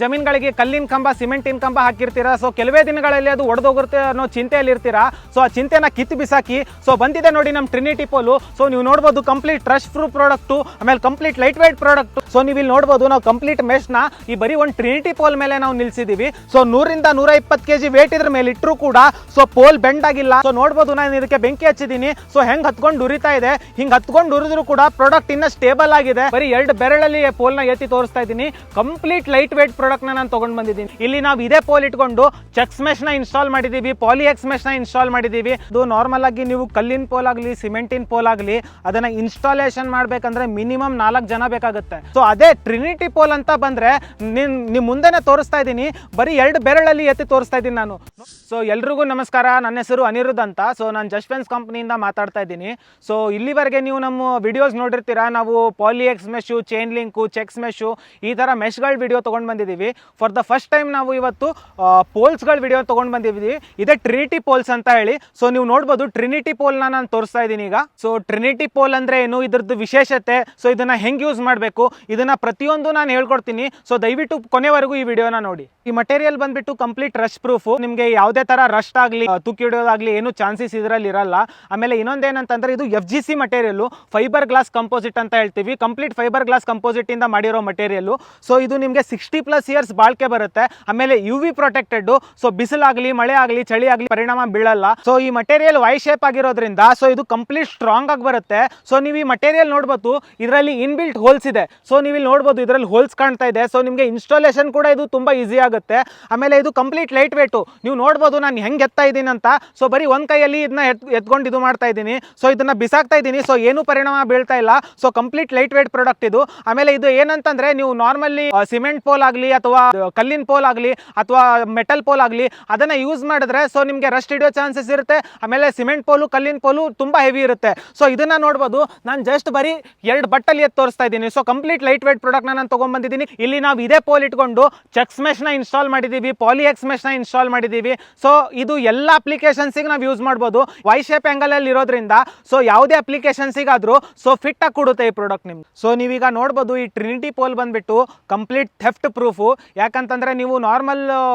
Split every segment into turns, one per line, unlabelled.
ಜಮೀನುಗಳಿಗೆ ಕಲ್ಲಿನ ಕಂಬ ಸಿಮೆಂಟಿನ ಕಂಬ ಹಾಕಿರ್ತೀರಾ. ಸೊ ಕೆಲವೇ ದಿನಗಳಲ್ಲಿ ಅದು ಒಡೆದೋಗುತ್ತೆ ಅನ್ನೋ ಚಿಂತೆಯಲ್ಲಿ ಇರ್ತೀರಾ. ಸೊ ಆ ಚಿಂತೆನ ಕಿತ್ತು ಬಿಸಾಕಿ ಸೊ ಬಂದಿದೆ ನೋಡಿ ನಮ್ಮ ಟ್ರಿನಿಟಿ ಪೋಲು. ಸೊ ನೀವು ನೋಡ್ಬೋದು ಕಂಪ್ಲೀಟ್ ರಶ್ ಪ್ರೂಫ್ ಪ್ರಾಡಕ್ಟು, ಆಮೇಲೆ complete light weight product. So ನೀವು ಇಲ್ಲಿ ನೋಡ್ಬೋದು ನಾವು ಕಂಪ್ಲೀಟ್ ಮೆಶ್ನ ಈ ಬರೀ ಒಂದು ಟ್ರಿನಿಟಿ ಪೋಲ್ ಮೇಲೆ ನಾವು ನಿಲ್ಸಿದೀವಿ. ಸೊ 100 ರಿಂದ 120 kg ವೇಟ್ ಇದ್ರ ಮೇಲೆ ಇಟ್ಟರು ಕೂಡ ಸೊ ಪೋಲ್ ಬೆಂಡ್ ಆಗಿಲ್ಲ. ಸೊ ನೋಡ್ಬೋದು ನಾನು ಇದಕ್ಕೆ ಬೆಂಕಿ ಹಚ್ಚಿದೀನಿ. ಸೊ ಹೆಂಗ್ ಹತ್ಕೊಂಡು ಉರಿತಾ ಇದೆ, ಹಿಂಗ್ ಹತ್ಕೊಂಡು ಉರಿದ್ರು ಕೂಡ ಪ್ರಾಡಕ್ಟ್ ಇನ್ನ ಸ್ಟೇಬಲ್ ಆಗಿದೆ. ಬರೀ 2 ಬೆರಳಲ್ಲಿ ಪೋಲ್ ನ ಎತ್ತಿ ತೋರಿಸ್ತಾ ಇದ್ದೀನಿ. ಕಂಪ್ಲೀಟ್ ಲೈಟ್ ವೇಟ್ ಪ್ರಾಡಕ್ಟ್ ನಾನು ತಗೊಂಡ್ ಬಂದಿದ್ದೀನಿ. ಇಲ್ಲಿ ನಾವು ಇದೇ ಪೋಲ್ ಇಟ್ಕೊಂಡು ಚೆಕ್ಸ್ ಮೆಶ್ ನ ಇನ್ಸ್ಟಾಲ್ ಮಾಡಿದೀವಿ, ಪಾಲಿ ಎಕ್ಸ್ ಮೆಶ್ ನ ಇನ್ಸ್ಟಾಲ್ ಮಾಡಿದೀವಿ. ಇದು ನಾರ್ಮಲ್ ಆಗಿ ನೀವು ಕಲ್ಲಿನ ಪೋಲ್ ಆಗಲಿ ಸಿಮೆಂಟಿನ ಪೋಲ್ ಆಗಲಿ ಅದನ್ನ ಇನ್ಸ್ಟಾಲೇಷನ್ ಮಾಡ್ಬೇಕಂದ್ರೆ ಮಿನಿಮಮ್ 4 ಜನ ಬೇಕಾಗುತ್ತೆ. ಸೊ ಅದೇ ಟ್ರಿನಿಟಿ ಪೋಲ್ ಅಂತ ಬಂದ್ರೆ ನಿಮ್ ಮುಂದೆನೆ ತೋರಿಸ್ತಾ ಇದ್ದೀನಿ, ಬರೀ 2 ಬೆರಳಲ್ಲಿ ಎತ್ತಿ ತೋರಿಸ್ತಾ ಇದ್ದೀನಿ ನಾನು. ಸೊ ಎಲ್ರಿಗೂ ನಮಸ್ಕಾರ, ನನ್ನ ಹೆಸರು ಅನಿರುದ್ಧ್ ಅಂತ. ಸೊ ನಾನು ಜಸ್ಟ್ಫೆನ್ಸ್ ಕಂಪ್ನಿಯಿಂದ ಮಾತಾಡ್ತಾ ಇದ್ದೀನಿ. ಸೊ ಇಲ್ಲಿವರೆಗೆ ನೀವು ನಮ್ಮ ವಿಡಿಯೋಸ್ ನೋಡಿರ್ತೀರಾ, ನಾವು poly x mesh, chain link, checks mesh ಈ ಥರ ಮೆಶ್ಗಳ ವಿಡಿಯೋ ತೊಗೊಂಡು ಬಂದಿದ್ದೀವಿ. ಫಾರ್ ದ ಫಸ್ಟ್ ಟೈಮ್ ನಾವು ಇವತ್ತು ಪೋಲ್ಸ್ಗಳ ವಿಡಿಯೋ ತೊಗೊಂಡು ಬಂದಿದ್ದೀವಿ. ಇದೇ ಟ್ರಿನಿಟಿ ಪೋಲ್ಸ್ ಅಂತ ಹೇಳಿ. ಸೊ ನೀವು ನೋಡ್ಬೋದು ಟ್ರಿನಿಟಿ ಪೋಲ್ನ ನಾನು ತೋರಿಸ್ತಾ ಇದ್ದೀನಿ ಈಗ. ಸೊ ಟ್ರಿನಿಟಿ ಪೋಲ್ ಅಂದ್ರೆ ಏನು, ಇದ್ರದ್ದು ವಿಶೇಷತೆ, ಸೊ ಇದನ್ನ ಹೆಂಗ್ ಯೂಸ್ ಮಾಡಬೇಕು, ಇದನ್ನ ಪ್ರತಿಯೊಂದು ನಾನು ಹೇಳ್ಕೊಡ್ತೀನಿ. ಸೊ ದಯವಿಟ್ಟು ಕೊನೆವರೆಗೂ ಈ ವಿಡಿಯೋನ ನೋಡಿ. ಈ ಮಟೀರಿಯಲ್ ಬಂದ್ಬಿಟ್ಟು ಕಂಪ್ಲೀಟ್ ರಶ್ ಪ್ರೂಫ್. ನಿಮಗೆ ಯಾವುದೇ ತರ ರಸ್ಟ್ ಆಗಲಿ ತುಕ್ಕಿ ಹಿಡಿಯೋದಾಗ್ಲಿ ಏನು ಚಾನ್ಸಸ್ ಇದರಲ್ಲಿ ಇರಲ್ಲ. ಆಮೇಲೆ ಇನ್ನೊಂದೇನಂತಂದ್ರೆ ಇದು FGC material, fibre glass composite ಅಂತ ಹೇಳ್ತೀವಿ. ಕಂಪ್ಲೀಟ್ ಫೈಬರ್ ಗ್ಲಾಸ್ ಕಂಪೋಸಿಟ್ ಇಂದ ಮಾಡಿರೋ ಮಟೀರಿಯಲ್. ಸೊ ಇದು ನಿಮಗೆ 60+ ಇಯರ್ಸ್ ಬಾಳ್ಕೆ ಬರುತ್ತೆ. ಆಮೇಲೆ UV ಪ್ರೊಟೆಕ್ಟೆಡ್. ಸೊ ಬಿಸಿಲಾಗ್ಲಿ ಮಳೆ ಆಗಲಿ ಚಳಿ ಆಗಲಿ ಪರಿಣಾಮ ಬೀಳಲ್ಲ. ಸೊ ಈ ಮಟೀರಿಯಲ್ ವೈ ಶೇಪ್ ಆಗಿರೋದ್ರಿಂದ ಸೊ ಇದು ಕಂಪ್ಲೀಟ್ ಸ್ಟ್ರಾಂಗ್ ಆಗಿ ಬರುತ್ತೆ. ಸೊ ನೀವು ಈ ಮಟೀರಿಯಲ್ ನೋಡ್ಬೋದು, ಇದರಲ್ಲಿ ಇನ್ಬಿಲ್ಟ್ ಹೋಲ್ಸ್ ಇದೆ. ಸೊ ನೀವು ಇಲ್ಲಿ ನೋಡ್ಬೋದು ಇದರಲ್ಲಿ ಹೋಲ್ಸ್ ಕಾಣ್ತಾ ಇದೆ. ಸೊ ನಿಮಗೆ ಇನ್ಸ್ಟಾಲೇಷನ್ ಕೂಡ ಇದು ತುಂಬಾ ಈಸಿ ಆಗುತ್ತೆ. ಆಮೇಲೆ ಇದು ಕಂಪ್ಲೀಟ್ ಲೈಟ್ ವೇಟ್. ನೀವು ನೋಡ್ಬೋದು ನಾನು ಹೆಂಗ್ ಎತ್ತಾ ಇದ್ದೀನಿ ಅಂತ. ಸೊ ಬರೀ ಒಂದ್ ಕೈಯಲ್ಲಿ ಇದನ್ನ ಎತ್ಕೊಂಡು ಇದು ಮಾಡ್ತಾ ಇದ್ದೀನಿ. ಸೊ ಇದನ್ನ ಬಿಸಾಕ್ತಾ ಇದ್ದೀನಿ. ಸೊ ಏನು ಪರಿಣಾಮ ಬೀಳ್ತಾ ಇಲ್ಲ. So complete light weight product ಇದು. ಆಮೇಲೆ ಇದು ಏನಂತಂದ್ರೆ ನೀವು ನಾರ್ಮಲಿ ಸಿಮೆಂಟ್ ಪೋಲ್ ಆಗಲಿ ಅಥವಾ ಕಲ್ಲಿನ ಪೋಲ್ ಆಗಲಿ ಅಥವಾ ಮೆಟಲ್ ಪೋಲ್ ಆಗಲಿ ಅದನ್ನ ಯೂಸ್ ಮಾಡಿದ್ರೆ ಸೊ ನಿಮಗೆ ರಸ್ಟ್ ಹಿಡಿಯೋ ಚಾನ್ಸಸ್ ಇರುತ್ತೆ. ಆಮೇಲೆ ಸಿಮೆಂಟ್ ಪೋಲು ಕಲ್ಲಿನ ಪೋಲು ತುಂಬಾ ಹೆವಿ ಇರುತ್ತೆ. ಸೊ ಇದನ್ನ ನೋಡ್ಬೋದು ನಾನು ಜಸ್ಟ್ ಬರೀ 2 ಬಟ್ಟಲ್ಲಿ ಎತ್ತು ತೋರಿಸ್ತಾ ಇದ್ದೀನಿ. So complete light weight product ನಾನು ತಗೊಂಡ್ ಬಂದಿದ್ದೀನಿ. ಇಲ್ಲಿ ನಾವು ಇದೇ ಪೋಲ್ ಇಟ್ಕೊಂಡು ಚೆಕ್ಸ್ ಮೆಶ್ ನ ಇನ್ಸ್ಟಾಲ್ ಮಾಡಿದೀವಿ, ಪಾಲಿ ಎಕ್ಸ್ ಮೆಶ್ ನ ಇನ್ಸ್ಟಾಲ್ ಮಾಡಿದೀವಿ. ಸೊ ಇದು ಎಲ್ಲ ಅಪ್ಲಿಕೇಶನ್ಸ್ ನಾವು ಯೂಸ್ ಮಾಡಬಹುದು. ವೈ ಶೇಪ್ ಆಂಗಲ್ ಅಲ್ಲಿ ಇರೋದ್ರಿಂದ ಸೊ ಯಾವುದೇ ಅಪ್ಲಿಕೇಶನ್ಸ್ ಆದ್ರೂ ಸೊ ಫಿಟ್ ಆಗಿ ಕೊಡುತ್ತೆ ಈ ಪ್ರಾಡಕ್ಟ್ ನಿಮ್ಗೆ. ಸೊ ನೀವೀಗ ನೋಡ್ಬೋದು ಈ ಟ್ರಿನಿಟಿ ಪೋಲ್ ಬಂದ್ಬಿಟ್ಟು ಕಂಪ್ಲೀಟ್ ಥೆಫ್ಟ್ ಪ್ರೂಫ್. ಯಾಕಂತಂದ್ರೆ ನೀವು ನಾರ್ಮಲ್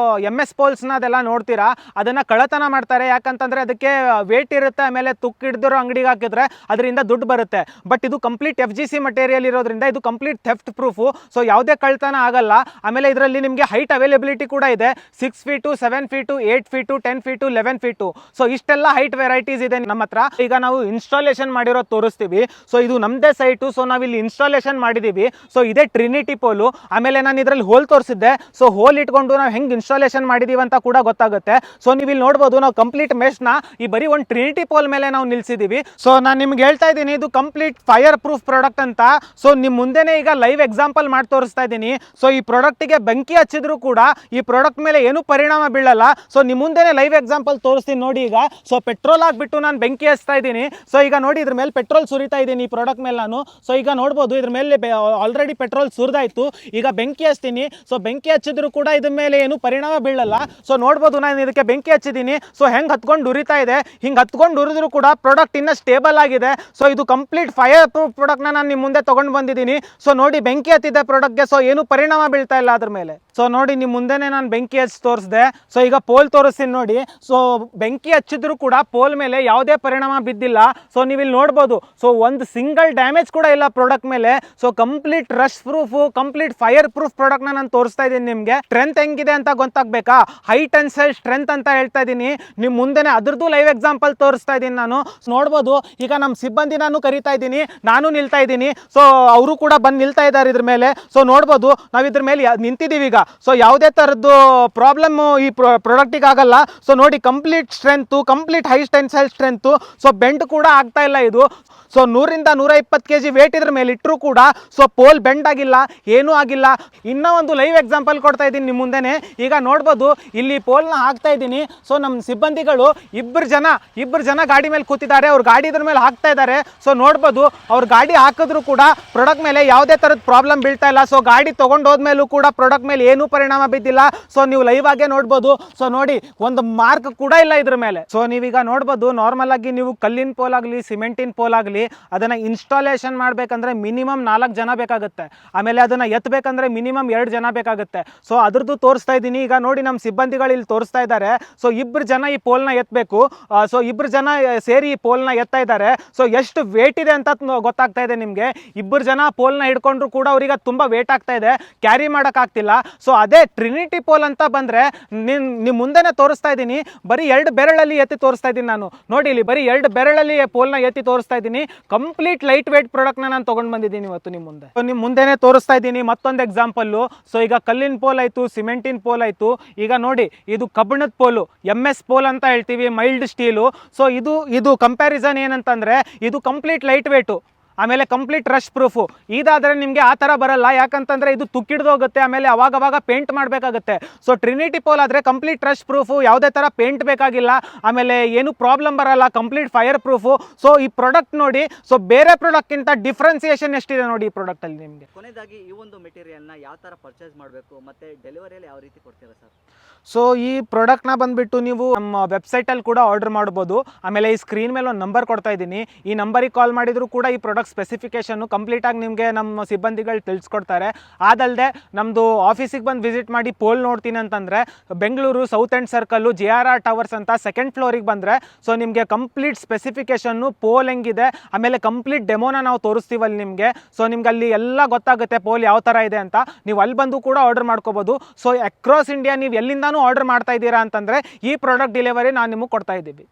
MS ಪೋಲ್ಸ್ ನ ಅದೆಲ್ಲ ನೋಡ್ತೀರಾ, ಅದನ್ನ ಕಳ್ಳತನ ಮಾಡ್ತಾರೆ. ಯಾಕಂತಂದ್ರೆ ಅದಕ್ಕೆ ವೇಟ್ ಇರುತ್ತೆ, ಆಮೇಲೆ ತುಕ್ಕು ಹಿಡಿದಿರೋ ಅಂಗಡಿಗೆ ಹಾಕಿದ್ರೆ ಅದರಿಂದ ದುಡ್ಡು ಬರುತ್ತೆ. ಬಟ್ ಇದು ಕಂಪ್ಲೀಟ್ FGC ಮಟೀರಿಯಲ್ ಇರೋದ್ರಿಂದ ಇದು ಕಂಪ್ಲೀಟ್ ಥೆಫ್ಟ್ ಪ್ರೂಫ್. ಸೊ ಯಾವುದೇ ಕಳ್ಳತನ ಆಗಲ್ಲ. ಆಮೇಲೆ ಇದರಲ್ಲಿ ನಿಮಗೆ ಹೈಟ್ ಅವೈಲೇಬಿಲಿಟಿ ಕೂಡ ಇದೆ. 6 feet 7 feet 8 feet 10 feet 11 feet. So ಇಷ್ಟೆಲ್ಲ ಹೈಟ್ ವೆರೈಟೀಸ್ ಇದೆ ನಮ್ಮ ಹತ್ರ. ಈಗ ನಾವು ಇನ್ಸ್ಟಾಲೇಷನ್ ಮಾಡಿರೋದು ತೋರಿಸ್ತೀವಿ. ಸೊ ಇದು ನಮ್ದೇ ಸೈಟು. ಸೊ ನಾವು ಇಲ್ಲಿ ಇನ್ಸ್ಟಾಲೇಷನ್ ಮಾಡಿದೀವಿ. ಸೊ ಇದೇ ಟ್ರಿನಿಟಿ ಪೋಲು. ಆಮೇಲೆ ನಾನು ಇದರಲ್ಲಿ ಹೋಲ್ ತೋರಿಸಿದ್ದೆ. ಸೊ ಹೋಲ್ ಇಟ್ಕೊಂಡು ನಾವು ಹೆಂಗ್ ಇನ್ಸ್ಟಾಲೇಷನ್ ಮಾಡಿದೀವಿ ಅಂತ ಕೂಡ ಗೊತ್ತಾಗುತ್ತೆ. ಸೊ ನೀವು ಇಲ್ಲಿ ನೋಡ್ಬೋದು ನಾವು ಕಂಪ್ಲೀಟ್ ಮೆಶ್ ನ ಈ ಬರೀ ಒಂದು ಟ್ರಿನಿಟಿ ಪೋಲ್ ಮೇಲೆ ನಾವು ನಿಲ್ಸಿದೀವಿ. ಸೊ ನಾನು ನಿಮ್ಗೆ ಹೇಳ್ತಾ ಇದ್ದೀನಿ ಇದು ಕಂಪ್ಲೀಟ್ ಫೈರ್ ಪ್ರೂಫ್ ಪ್ರಾಡಕ್ಟ್ ಅಂತ. ಸೊ ನಿಮ್ ಮುಂದೆನೆ ಈಗ ಲೈವ್ ಎಕ್ಸಾಂಪಲ್ ಮಾಡಿ ತೋರಿಸ್ತಾ ಇದ್ದೀನಿ. ಸೊ ಈ ಪ್ರಾಡಕ್ಟ್ ಗೆ ಬೆಂಕಿ ಹಚ್ಚಿದ್ರು ಕೂಡ ಈ ಪ್ರಾಡಕ್ಟ್ ಮೇಲೆ ಏನು ಪರಿಣಾಮ ಬೀಳಲ್ಲ. ಸೊ ನಿಮ್ ಮುಂದೆನೆ ಲೈವ್ ಎಕ್ಸಾಂಪಲ್ ತೋರಿಸ್ತೀನಿ ನೋಡಿ ಈಗ. ಸೊ ಪೆಟ್ರೋಲ್ ಹಾಕ್ಬಿಟ್ಟು ನಾನು ಬೆಂಕಿ ಹಚ್ತಾ ಇದ್ದೀನಿ. ಸೊ ಈಗ ನೋಡಿ ಇದ್ರ ಮೇಲೆ ಪೆಟ್ರೋಲ್ ಸುರಿತಾ ಇದ್ದೀನಿ ಈ ಪ್ರಾಡಕ್ಟ್ ಮೇಲೆ ನಾನು. ಸೊ ಈಗ ನೋಡ್ಬೋದು ಇದ್ರ ಮೇಲೆ ಆಲ್ರೆಡಿ ಪೆಟ್ರೋಲ್ ಸುರಿದಾಯ್ತು. ಈಗ ಬೆಂಕಿ ಹಚ್ತೀನಿ. ಸೊ ಬೆಂಕಿ ಹಚ್ಚಿದ್ರು ಕೂಡ ಇದ್ರ ಮೇಲೆ ಏನು ಪರಿಣಾಮ ಬೀಳಲ್ಲ. ಸೊ ನೋಡ್ಬೋದು ನಾನು ಇದಕ್ಕೆ ಬೆಂಕಿ ಹಚ್ಚಿದ್ದೀನಿ. ಸೊ ಹೆಂಗ್ ಹತ್ಕೊಂಡು ಉರಿತಾ ಇದೆ, ಹಿಂಗ್ ಹತ್ಕೊಂಡು ಉರಿದ್ರು ಕೂಡ ಪ್ರಾಡಕ್ಟ್ ಇನ್ನ ಸ್ಟೇಬಲ್ ಆಗಿದೆ. ಸೊ ಇದು ಕಂಪ್ಲೀಟ್ ಫೈರ್ ಪ್ರೂಫ್ ಪ್ರಾಡಕ್ಟ್ ನಾನು ನಿಮ್ ಮುಂದೆ ತಗೊಂಡು ಬಂದಿದ್ದೀನಿ. ಸೊ ನೋಡಿ ಬೆಂಕಿ ಹತ್ತಿದೆ ಪ್ರಾಡಕ್ಟ್ಗೆ. ಸೊ ಏನು ಪರಿಣಾಮ ಬೀಳ್ತಾ ಇಲ್ಲ ಅದ್ರ ಮೇಲೆ. ಸೊ ನೋಡಿ ನಿಮ್ ಮುಂದೆನೆ ನಾನು ಬೆಂಕಿ ಹಚ್ಚಿ ತೋರಿಸಿದೆ. ಸೊ ಈಗ ಪೋಲ್ ತೋರಿಸ್ತೀನಿ ನೋಡಿ. ಸೊ ಬೆಂಕಿ ಹಚ್ಚಿದ್ರು ಕೂಡ ಪೋಲ್ ಮೇಲೆ ಯಾವುದೇ ಪರಿಣಾಮ ಬಿದ್ದಿಲ್ಲ. ಸೊ ನೀವು ಇಲ್ಲಿ ನೋಡ್ಬೋದು. ಸೊ ಒಂದು ಸಿಂಗಲ್ ಡ್ಯಾಮೇಜ್ ಕೂಡ ಇಲ್ಲ ಪ್ರಾಡಕ್ಟ್ ಮೇಲೆ. So complete rush proof, complete fire proof product ನಾನು ತೋರಿಸ್ತಾ ಇದ್ದೀನಿ ನಿಮ್ಗೆ. ಸ್ಟ್ರೆಂತ್ ಹೆಂಗಿದೆ ಅಂತ ಗೊತ್ತಾಗ್ಬೇಕಾ, ಹೈಟ್ ಅಂಡ್ ಸೈಜ್ ಸ್ಟ್ರೆಂತ್ ಅಂತ ಹೇಳ್ತಾ ಇದ್ದೀನಿ ನಿಮ್ ಮುಂದೆನೆ. ಅದ್ರದ್ದು ಲೈವ್ ಎಕ್ಸಾಂಪಲ್ ತೋರಿಸ್ತಾ ಇದ್ದೀನಿ ನಾನು. ನೋಡ್ಬೋದು ಈಗ ನಮ್ಮ ಸಿಬ್ಬಂದಿ ನಾನು ಕರಿತಾ ಇದ್ದೀನಿ, ನಾನು ನಿಲ್ತಾ ಇದ್ದೀನಿ. ಸೊ ಅವರು ಕೂಡ ಬಂದು ನಿಲ್ತಾ ಇದ್ದಾರೆ ಇದ್ರ ಮೇಲೆ. ಸೊ ನೋಡ್ಬೋದು ನಾವು ಇದ್ರ ಮೇಲೆ ನಿಂತಿದ್ದೀವಿ ಈಗ. ಸೊ ಯಾವುದೇ ತರದ್ದು ಪ್ರಾಬ್ಲಮ್ ಈ ಪ್ರಾಡಕ್ಟಿಗೆ ಆಗಲ್ಲ. ಸೊ ನೋಡಿ complete strength, complete high tensile strength. So bend ಕೂಡ ಆಗ್ತಾ ಇಲ್ಲ ಇದು. ಸೊ 100 ರಿಂದ 120 kg ವೇಟ್ ಇದ್ರ ಮೇಲೆ ಇಟ್ಟರು ಕೂಡ ಸೊ ಪೋಲ್ ಬೆಂಡ್ ಆಗಿಲ್ಲ, ಏನೂ ಆಗಿಲ್ಲ. ಇನ್ನೂ ಒಂದು ಲೈವ್ ಎಕ್ಸಾಂಪಲ್ ಕೊಡ್ತಾ ಇದ್ದೀನಿ ನಿಮ್ಮ ಮುಂದೆನೆ. ಈಗ ನೋಡ್ಬೋದು ಇಲ್ಲಿ ಪೋಲ್ನ ಹಾಕ್ತಾ ಇದ್ದೀನಿ. ಸೊ ನಮ್ಮ ಸಿಬ್ಬಂದಿಗಳು ಇಬ್ಬರು ಜನ ಗಾಡಿ ಮೇಲೆ ಕೂತಿದ್ದಾರೆ. ಅವ್ರ ಗಾಡಿ ಇದ್ರ ಮೇಲೆ ಹಾಕ್ತಾ ಇದ್ದಾರೆ. ಸೊ ನೋಡ್ಬೋದು ಅವ್ರ ಗಾಡಿ ಹಾಕಿದ್ರು ಕೂಡ ಪ್ರಾಡಕ್ಟ್ ಮೇಲೆ ಯಾವುದೇ ತರದ ಪ್ರಾಬ್ಲಮ್ ಬೀಳ್ತಾ ಇಲ್ಲ. ಸೊ ಗಾಡಿ ತಗೊಂಡು ಹೋದ್ಮೇಲೂ ಕೂಡ ಪ್ರಾಡಕ್ಟ್ ಮೇಲೆ ಏನೂ ಪರಿಣಾಮ ಬಿದ್ದಿಲ್ಲ. ಸೊ ನೀವು ಲೈವ್ ಆಗೇ ನೋಡ್ಬೋದು. ಸೊ ನೋಡಿ ಒಂದು ಮಾರ್ಕ್ ಕೂಡ ಇಲ್ಲ ಇದ್ರ ಮೇಲೆ. ಸೊ ನೀವೀಗ ನೋಡ್ಬೋದು ನಾರ್ಮಲ್ ಆಗಿ ನೀವು ಕಲ್ಲಿನ ಪೋಲ್ ಆಗಲಿ ಸಿಮೆಂಟಿನ ಪೋಲ್ ಆಗಲಿ ಅದನ್ನ ಇನ್ಸ್ಟಾಲೇಷನ್ ಮಾಡ್ಬೇಕಂದ್ರೆ ಮಿನಿಮಮ್ 4 ಜನ ಬೇಕಾಗುತ್ತೆ. ಆಮೇಲೆ ಅದನ್ನ ಎತ್ತಬೇಕಂದ್ರೆ ಮಿನಿಮಮ್ 2 ಜನ ಮಾಡಬೇಕಾಗುತ್ತೆ. ಸೊ ಅದ್ರದ್ದು ತೋರಿಸ್ತಾ ಇದ್ದೀನಿ. ಈಗ ನೋಡಿ ನಮ್ಮ ಸಿಬ್ಬಂದಿಗಳು ಇಲ್ಲಿ ತೋರಿಸ್ತಾ ಇದ್ದಾರೆ. ಸೊ ಇಬ್ಬರು ಜನ ಈ ಪೋಲ್ನ ಎತ್ತಬೇಕು. ಸೊ ಇಬ್ಬರು ಜನ ಸೇರಿ ಈ ಪೋಲ್ನ ಎತ್ತಾ ಇದ್ದಾರೆ. ಸೊ ಎಷ್ಟು ವೇಟ್ ಇದೆ ಅಂತ ಗೊತ್ತಾಗ್ತಾ ಇದೆ ನಿಮಗೆ. ಇಬ್ಬರು ಜನ ಪೋಲ್ನ ಹಿಡ್ಕೊಂಡ್ರು ಕೂಡ ಅವ್ರಿಗೆ ತುಂಬ ವೇಟ್ ಆಗ್ತಾ ಇದೆ, ಕ್ಯಾರಿ ಮಾಡೋಕ್ಕಾಗ್ತಿಲ್ಲ. ಸೊ ಅದೇ ಟ್ರಿನಿಟಿ ಪೋಲ್ ಅಂತ ಬಂದರೆ ನಿಮ್ಮ ಮುಂದೆನೇ ತೋರಿಸ್ತಾ ಇದ್ದೀನಿ. ಬರೀ 2 ಬೆರಳಲ್ಲಿ ಎತ್ತಿ ತೋರಿಸ್ತಾ ಇದ್ದೀನಿ ನಾನು. ನೋಡಿ ಇಲ್ಲಿ ಬರೀ 2 ಬೆರಳಲ್ಲಿ ಪೋಲ್ನ ಎತ್ತಿ ತೋರಿಸ್ತಾ ಇದ್ದೀನಿ. ಕಂಪ್ಲೀಟ್ ಲೈಟ್ ವೇಟ್ ಪ್ರಾಡಕ್ಟ್ನ ನಾನು ತೊಗೊಂಡು ಬಂದಿದ್ದೀನಿ ಇವತ್ತು ನಿಮ್ಮ ಮುಂದೆ. ಸೊ ನಿಮ್ಮ ಮುಂದೆನೇ ತೋರಿಸ್ತಾ ಇದ್ದೀನಿ ಮತ್ತೊಂದು ಎಕ್ಸಾಂಪಲ್ಲು. ಸೊ ಈಗ ಕಲ್ಲಿನ ಪೋಲ್ ಆಯಿತು, ಸಿಮೆಂಟಿನ ಪೋಲ್ ಆಯಿತು. ಈಗ ನೋಡಿ ಇದು ಕಬ್ಬಿಣದ ಪೋಲು, MS ಪೋಲ್ ಅಂತ ಹೇಳ್ತೀವಿ, ಮೈಲ್ಡ್ ಸ್ಟೀಲು. ಸೊ ಇದು ಕಂಪ್ಯಾರಿಸನ್ ಏನಂತಂದರೆ ಇದು ಕಂಪ್ಲೀಟ್ ಲೈಟ್ ವೇಟು, ಆಮೇಲೆ ಕಂಪ್ಲೀಟ್ ರಶ್ ಪ್ರೂಫು. ಇದಾದರೆ ನಿಮಗೆ ಆ ಥರ ಬರಲ್ಲ, ಯಾಕಂತಂದರೆ ಇದು ತುಕ್ಕಿಡ್ದೋಗುತ್ತೆ, ಆಮೇಲೆ ಅವಾಗವಾಗ ಪೇಂಟ್ ಮಾಡಬೇಕಾಗುತ್ತೆ. ಸೊ ಟ್ರಿನಿಟಿ ಪೋಲ್ ಆದರೆ ಕಂಪ್ಲೀಟ್ ರಶ್ ಪ್ರೂಫು, ಯಾವುದೇ ಥರ ಪೇಂಟ್ ಬೇಕಾಗಿಲ್ಲ, ಆಮೇಲೆ ಏನು ಪ್ರಾಬ್ಲಮ್ ಬರಲ್ಲ, ಕಂಪ್ಲೀಟ್ ಫೈರ್ ಪ್ರೂಫು. ಸೊ ಈ ಪ್ರಾಡಕ್ಟ್ ನೋಡಿ, ಸೊ ಬೇರೆ ಪ್ರಾಡಕ್ಟ್ಗಿಂತ ಡಿಫ್ರೆನ್ಸಿಯೇಷನ್ ಎಷ್ಟಿದೆ ನೋಡಿ ಈ ಪ್ರಾಡಕ್ಟಲ್ಲಿ ನಿಮಗೆ.
ಕೊನೆಯದಾಗಿ ಈ ಒಂದು ಮೆಟೀರಿಯಲ್ನ ಯಾವ ಥರ ಪರ್ಚೇಸ್ ಮಾಡಬೇಕು ಮತ್ತು ಡೆಲಿವರಿಯಲ್ಲಿ ಯಾವ ರೀತಿ ಕೊಡ್ತೀರಾ ಸರ್?
ಸೊ ಈ ಪ್ರಾಡಕ್ಟ್ನ ಬಂದುಬಿಟ್ಟು ನೀವು ನಮ್ಮ ವೆಬ್ಸೈಟಲ್ಲಿ ಕೂಡ ಆರ್ಡರ್ ಮಾಡ್ಬೋದು. ಆಮೇಲೆ ಈ ಸ್ಕ್ರೀನ್ ಮೇಲೆ ಒಂದು ನಂಬರ್ ಕೊಡ್ತಾ ಇದ್ದೀನಿ, ಈ ನಂಬರಿಗೆ ಕಾಲ್ ಮಾಡಿದರೂ ಕೂಡ ಈ ಪ್ರಾಡಕ್ಟ್ ಸ್ಪೆಸಿಫಿಕೇಷನ್ನು ಕಂಪ್ಲೀಟಾಗಿ ನಿಮಗೆ ನಮ್ಮ ಸಿಬ್ಬಂದಿಗಳು ತಿಳಿಸ್ಕೊಡ್ತಾರೆ. ಅದಲ್ಲದೆ ನಮ್ಮದು ಆಫೀಸಿಗೆ ಬಂದು ವಿಸಿಟ್ ಮಾಡಿ ಪೋಲ್ ನೋಡ್ತೀನಿ ಅಂತಂದರೆ Bengaluru south end circle JRR towers ಅಂತ 2nd ಫ್ಲೋರಿಗೆ ಬಂದರೆ ಸೊ ನಿಮಗೆ ಕಂಪ್ಲೀಟ್ ಸ್ಪೆಸಿಫಿಕೇಷನ್ನು ಪೋಲ್ ಹೆಂಗಿದೆ, ಆಮೇಲೆ ಕಂಪ್ಲೀಟ್ ಡೆಮೋನ ನಾವು ತೋರಿಸ್ತೀವಲ್ಲಿ ನಿಮಗೆ. ಸೊ ನಿಮ್ಗೆ ಅಲ್ಲಿ ಎಲ್ಲ ಗೊತ್ತಾಗುತ್ತೆ ಪೋಲ್ ಯಾವ ಥರ ಇದೆ ಅಂತ. ನೀವು ಅಲ್ಲಿ ಬಂದು ಕೂಡ ಆರ್ಡರ್ ಮಾಡ್ಕೋಬೋದು. ಸೊ ಅಕ್ರಾಸ್ ಇಂಡಿಯಾ ನೀವು ಎಲ್ಲಿಂದಾನು ಆರ್ಡರ್ ಮಾಡ್ತಾ ಇದ್ದೀರಾ ಅಂತಂದರೆ ಈ ಪ್ರಾಡಕ್ಟ್ ಡೆಲಿವರಿ ನಾನು ನಿಮಗೆ ಕೊಡ್ತಾ ಇದ್ದೀವಿ.